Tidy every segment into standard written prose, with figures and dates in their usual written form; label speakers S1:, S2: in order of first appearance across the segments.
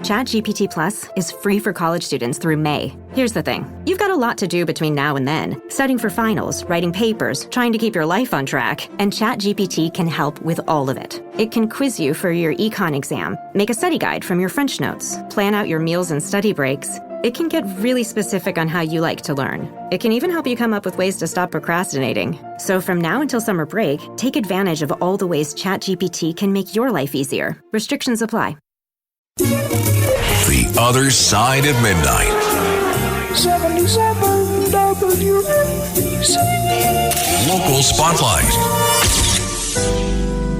S1: ChatGPT Plus is free for college students through May. Here's the thing. You've got a lot to do between now and then. Studying for finals, writing papers, trying to keep your life on track, and ChatGPT can help with all of it. It can quiz you for your econ exam, make a study guide from your French notes, plan out your meals and study breaks. It can get really specific on how you like to learn. It can even help you come up with ways to stop procrastinating. So from now until summer break, take advantage of all the ways ChatGPT can make your life easier. Restrictions apply.
S2: The Other Side of Midnight.
S3: 77 WABC.
S2: Local Spotlight.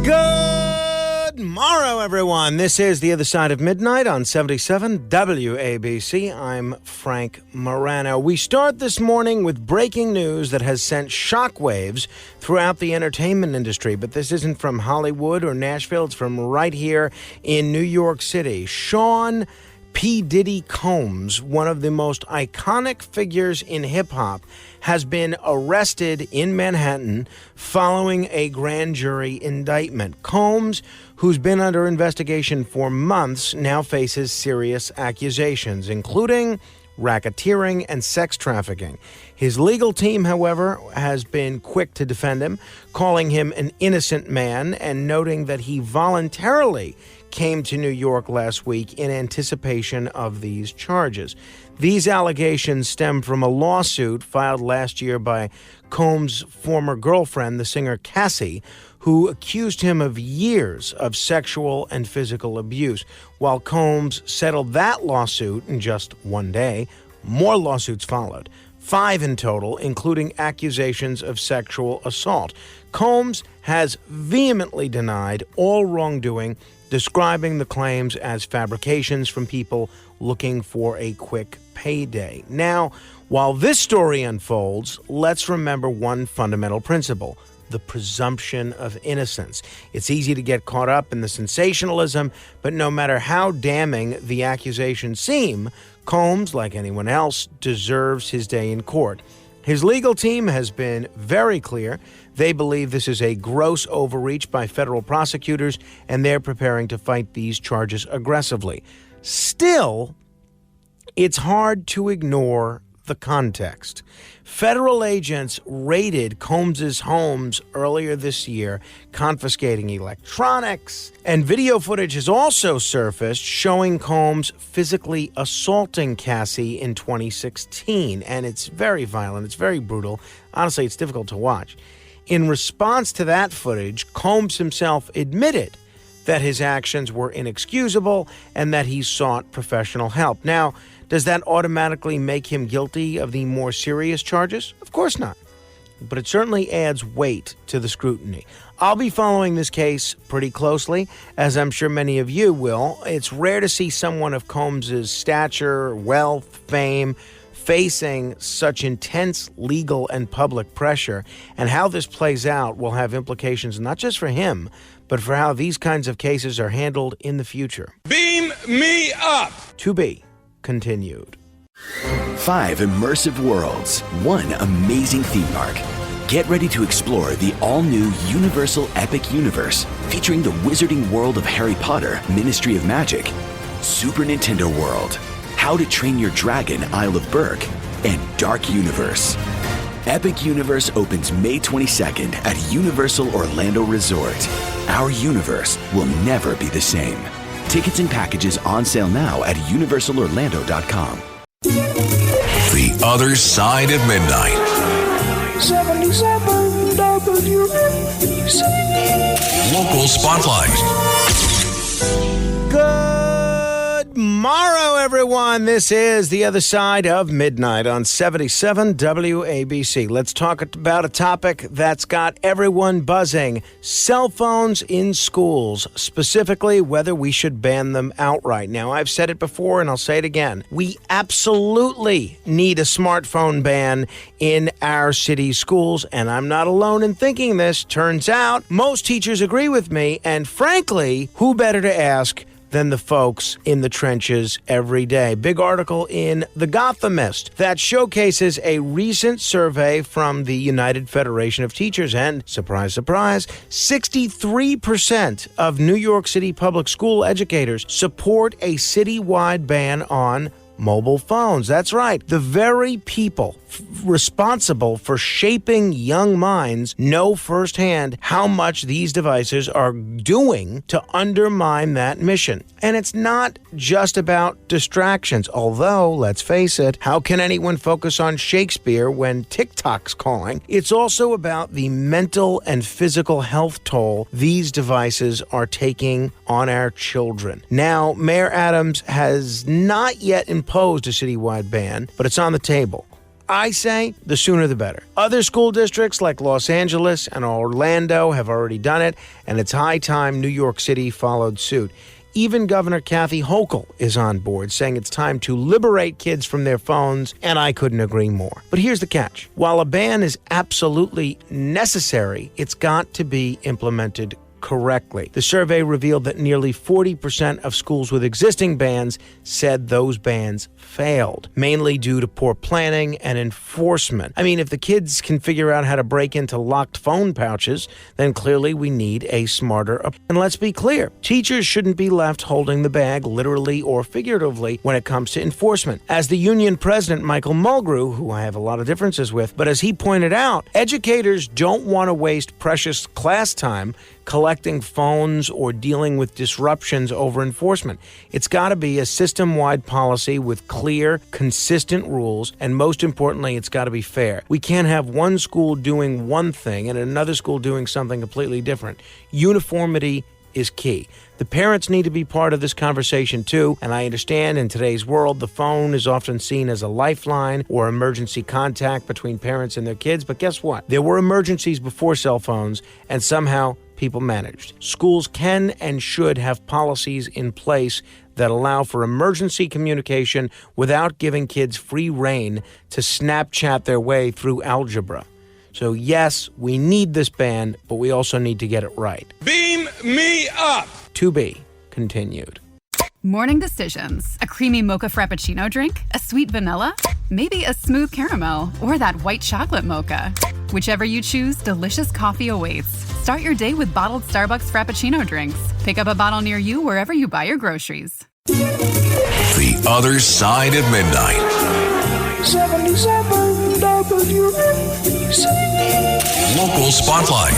S4: Good morrow, everyone. This is The Other Side of Midnight on 77 WABC. I'm Frank Morano. We start this morning with breaking news that has sent shockwaves throughout the entertainment industry. But this isn't from Hollywood or Nashville. It's from right here in New York City. Sean P.Diddy Combs, one of the most iconic figures in hip-hop, has been arrested in Manhattan following a grand jury indictment. Combs, who's been under investigation for months, now faces serious accusations, including racketeering and sex trafficking. His legal team, however, has been quick to defend him, calling him an innocent man and noting that he voluntarily came to New York last week in anticipation of these charges. These allegations stem from a lawsuit filed last year by Combs' former girlfriend, the singer Cassie, who accused him of years of sexual and physical abuse. While Combs settled that lawsuit in just one day, more lawsuits followed. 5 in total, including accusations of sexual assault. Combs has vehemently denied all wrongdoing, describing the claims as fabrications from people looking for a quick payday. Now, while this story unfolds, let's remember one fundamental principle: the presumption of innocence. It's easy to get caught up in the sensationalism, but no matter how damning the accusations seem, Combs, like anyone else, deserves his day in court. His legal team has been very clear. They believe this is a gross overreach by federal prosecutors, and they're preparing to fight these charges aggressively. Still, it's hard to ignore the context. Federal agents raided Combs' homes earlier this year, confiscating electronics, and video footage has also surfaced showing Combs physically assaulting Cassie in 2016, and it's very violent, it's very brutal. Honestly, it's difficult to watch. In response to that footage, Combs himself admitted that his actions were inexcusable and that he sought professional help. Now, does that automatically make him guilty of the more serious charges? Of course not. But it certainly adds weight to the scrutiny. I'll be following this case pretty closely, as I'm sure many of you will. It's rare to see someone of Combs' stature, wealth, fame, facing such intense legal and public pressure, and how this plays out will have implications not just for him, but for how these kinds of cases are handled in the future.
S5: Beam me up!
S4: To be continued.
S6: 5 immersive worlds, 1 amazing theme park. Get ready to explore the all-new Universal Epic Universe, featuring the wizarding world of Harry Potter, Ministry of Magic, Super Nintendo World, How to Train Your Dragon, Isle of Berk, and Dark Universe. Epic Universe opens May 22nd at Universal Orlando Resort. Our universe will never be the same. Tickets and packages on sale now at universalorlando.com.
S2: The Other Side of Midnight.
S3: 77 WABC.
S2: Local Spotlight.
S4: Good morrow, everyone. This is The Other Side of Midnight on 77 WABC. Let's talk about a topic that's got everyone buzzing: cell phones in schools, specifically whether we should ban them outright. Now, I've said it before and I'll say it again. We absolutely need a smartphone ban in our city schools, and I'm not alone in thinking this. Turns out most teachers agree with me, and frankly, who better to ask than the folks in the trenches every day. Big article in The Gothamist that showcases a recent survey from the United Federation of Teachers, and surprise, surprise, 63% of New York City public school educators support a citywide ban on mobile phones. That's right. The very people responsible for shaping young minds know firsthand how much these devices are doing to undermine that mission. And it's not just about distractions, although, let's face it, how can anyone focus on Shakespeare when TikTok's calling? It's also about the mental and physical health toll these devices are taking on our children. Now, Mayor Adams has not yet imposed a citywide ban, but it's on the table. I say the sooner the better. Other school districts like Los Angeles and Orlando have already done it, and it's high time New York City followed suit. Even Governor Kathy Hochul is on board, saying it's time to liberate kids from their phones, and I couldn't agree more. But here's the catch. While a ban is absolutely necessary, it's got to be implemented correctly. The survey revealed that nearly 40% of schools with existing bans said those bans failed, mainly due to poor planning and enforcement. I mean, if the kids can figure out how to break into locked phone pouches, then clearly we need a smarter approach. And let's be clear, teachers shouldn't be left holding the bag literally or figuratively when it comes to enforcement. As the union president, Michael Mulgrew, who I have a lot of differences with, but as he pointed out, educators don't want to waste precious class time collecting phones or dealing with disruptions over enforcement. It's got to be a system-wide policy with clear, consistent rules, and most importantly, it's got to be fair. We can't have one school doing one thing and another school doing something completely different. Uniformity is key. The parents need to be part of this conversation too, and I understand in today's world the phone is often seen as a lifeline or emergency contact between parents and their kids, but guess what? There were emergencies before cell phones, and somehow people managed. Schools can and should have policies in place that allow for emergency communication without giving kids free rein to Snapchat their way through algebra. So yes, we need this ban, but we also need to get it right.
S5: Beam me up!
S4: To be continued.
S7: Morning decisions. A creamy mocha frappuccino drink? A sweet vanilla? Maybe a smooth caramel? Or that white chocolate mocha? Whichever you choose, delicious coffee awaits. Start your day with bottled Starbucks Frappuccino drinks. Pick up a bottle near you wherever you buy your groceries.
S2: The Other Side of Midnight.
S3: 77 WABC.
S2: Local Spotlight.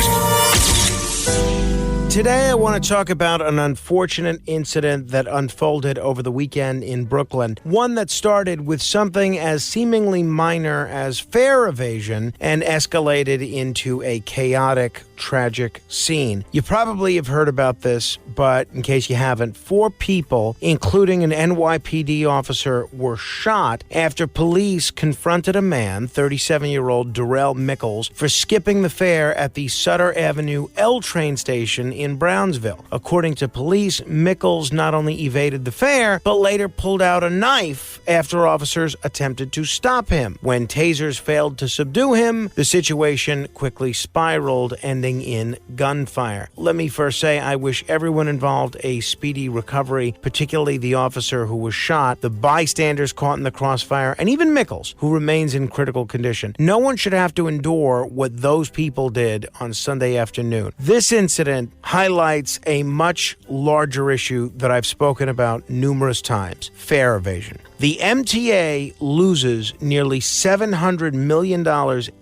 S4: Today, I want to talk about an unfortunate incident that unfolded over the weekend in Brooklyn. One that started with something as seemingly minor as fare evasion and escalated into a chaotic, tragic scene. You probably have heard about this, but in case you haven't, 4 people, including an NYPD officer, were shot after police confronted a man, 37-year-old Darrell Mickles, for skipping the fare at the Sutter Avenue L train station in Brownsville. According to police, Mickles not only evaded the fare, but later pulled out a knife after officers attempted to stop him. When tasers failed to subdue him, the situation quickly spiraled, ending in gunfire. Let me first say I wish everyone involved a speedy recovery, particularly the officer who was shot, the bystanders caught in the crossfire, and even Mickles, who remains in critical condition. No one should have to endure what those people did on Sunday afternoon. This incident highlights a much larger issue that I've spoken about numerous times: fare evasion. The MTA loses nearly $700 million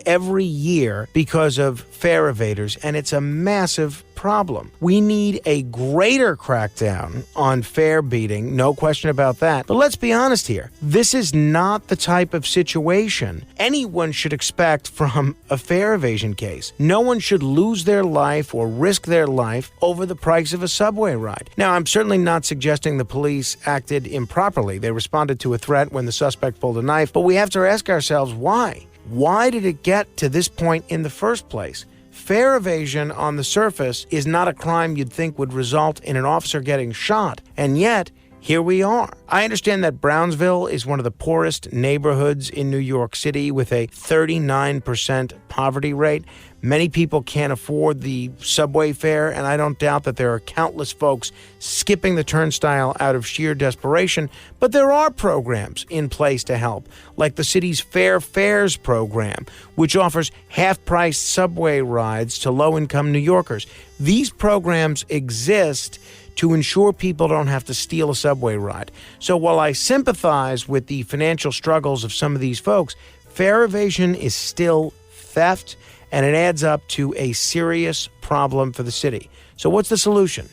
S4: every year because of fare evaders, and it's a massive problem. We need a greater crackdown on fare beating, no question about that. But let's be honest here. This is not the type of situation anyone should expect from a fare evasion case. No one should lose their life or risk their life over the price of a subway ride. Now, I'm certainly not suggesting the police acted improperly. They responded to a threat when the suspect pulled a knife, but we have to ask ourselves why. Why did it get to this point in the first place? Fare evasion on the surface is not a crime you'd think would result in an officer getting shot, and yet here we are. I understand that Brownsville is one of the poorest neighborhoods in New York City with a 39% poverty rate. Many people can't afford the subway fare, and I don't doubt that there are countless folks skipping the turnstile out of sheer desperation. But there are programs in place to help, like the city's Fair Fares program, which offers half-price subway rides to low-income New Yorkers. These programs exist to ensure people don't have to steal a subway ride. So while I sympathize with the financial struggles of some of these folks, fare evasion is still theft, and it adds up to a serious problem for the city. So what's the solution?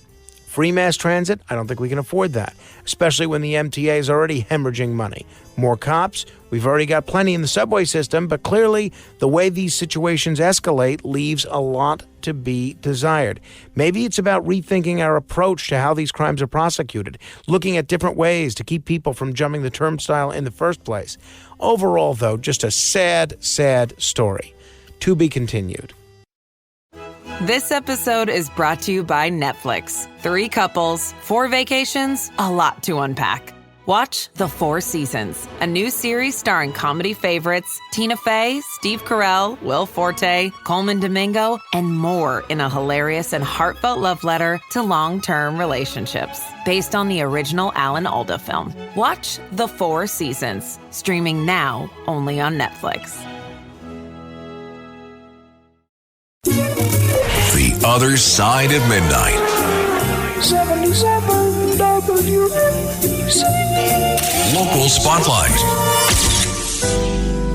S4: Free mass transit? I don't think we can afford that, especially when the MTA is already hemorrhaging money. More cops? We've already got plenty in the subway system, but clearly the way these situations escalate leaves a lot to be desired. Maybe it's about rethinking our approach to how these crimes are prosecuted, looking at different ways to keep people from jumping the turnstile in the first place. Overall, though, just a sad, sad story. To be continued.
S8: This episode is brought to you by Netflix. 3 couples, 4 vacations, a lot to unpack. Watch The 4 Seasons, a new series starring comedy favorites Tina Fey, Steve Carell, Will Forte, Coleman Domingo, and more in a hilarious and heartfelt love letter to long-term relationships. Based on the original Alan Alda film. Watch The 4 Seasons, streaming now only on Netflix.
S2: The Other Side of Midnight.
S3: 77 WABC.
S2: Local Spotlight.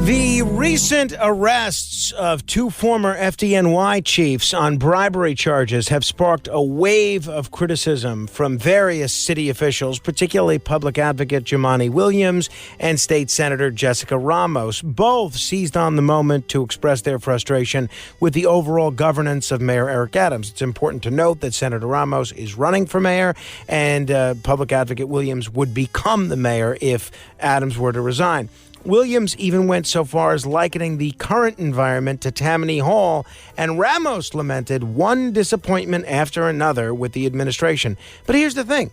S4: The recent arrests of 2 former FDNY Chiefs on bribery charges have sparked a wave of criticism from various city officials, particularly Public Advocate Jumaane Williams and State Senator Jessica Ramos. Both seized on the moment to express their frustration with the overall governance of Mayor Eric Adams. It's important to note that Senator Ramos is running for mayor, and Public Advocate Williams would become the mayor if Adams were to resign. Williams even went so far as likening the current environment to Tammany Hall, and Ramos lamented one disappointment after another with the administration. But here's the thing.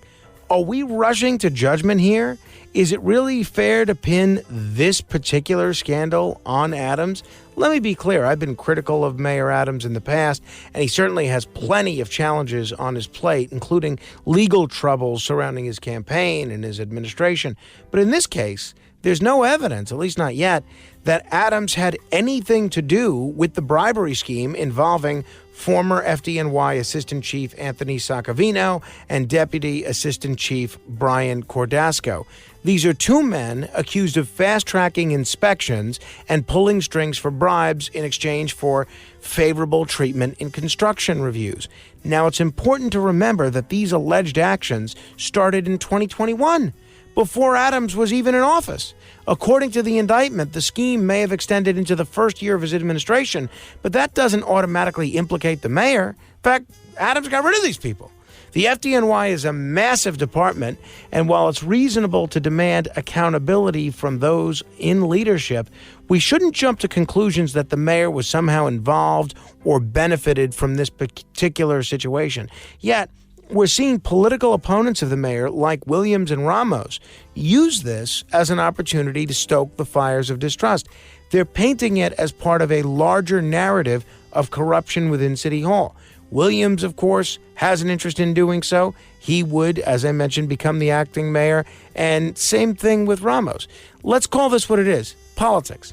S4: Are we rushing to judgment here? Is it really fair to pin this particular scandal on Adams? Let me be clear. I've been critical of Mayor Adams in the past, and he certainly has plenty of challenges on his plate, including legal troubles surrounding his campaign and his administration. But in this case, there's no evidence, at least not yet, that Adams had anything to do with the bribery scheme involving former FDNY Assistant Chief Anthony Saccavino and Deputy Assistant Chief Brian Cordasco. These are 2 men accused of fast-tracking inspections and pulling strings for bribes in exchange for favorable treatment in construction reviews. Now, it's important to remember that these alleged actions started in 2021. Before Adams was even in office. According to the indictment, the scheme may have extended into the first year of his administration, but that doesn't automatically implicate the mayor. In fact, Adams got rid of these people. The FDNY is a massive department, and while it's reasonable to demand accountability from those in leadership, we shouldn't jump to conclusions that the mayor was somehow involved or benefited from this particular situation. Yet, we're seeing political opponents of the mayor, like Williams and Ramos, use this as an opportunity to stoke the fires of distrust. They're painting it as part of a larger narrative of corruption within City Hall. Williams, of course, has an interest in doing so. He would, as I mentioned, become the acting mayor. And same thing with Ramos. Let's call this what it is: politics.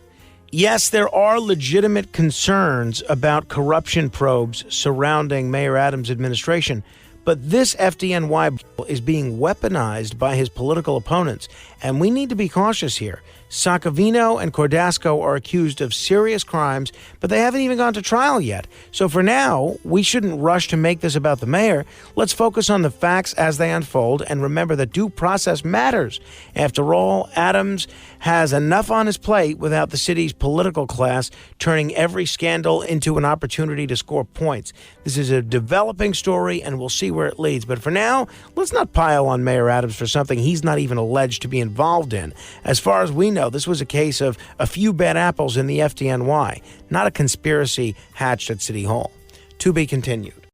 S4: Yes, there are legitimate concerns about corruption probes surrounding Mayor Adams' administration. But this FDNY is being weaponized by his political opponents, and we need to be cautious here. Saccavino and Cordasco are accused of serious crimes, but they haven't even gone to trial yet. So for now, we shouldn't rush to make this about the mayor. Let's focus on the facts as they unfold and remember that due process matters. After all, Adams has enough on his plate without the city's political class turning every scandal into an opportunity to score points. This is a developing story, and we'll see where it leads. But for now, let's not pile on Mayor Adams for something he's not even alleged to be involved in. As far as we know, this was a case of a few bad apples in the FDNY, not a conspiracy hatched at City Hall. To be continued.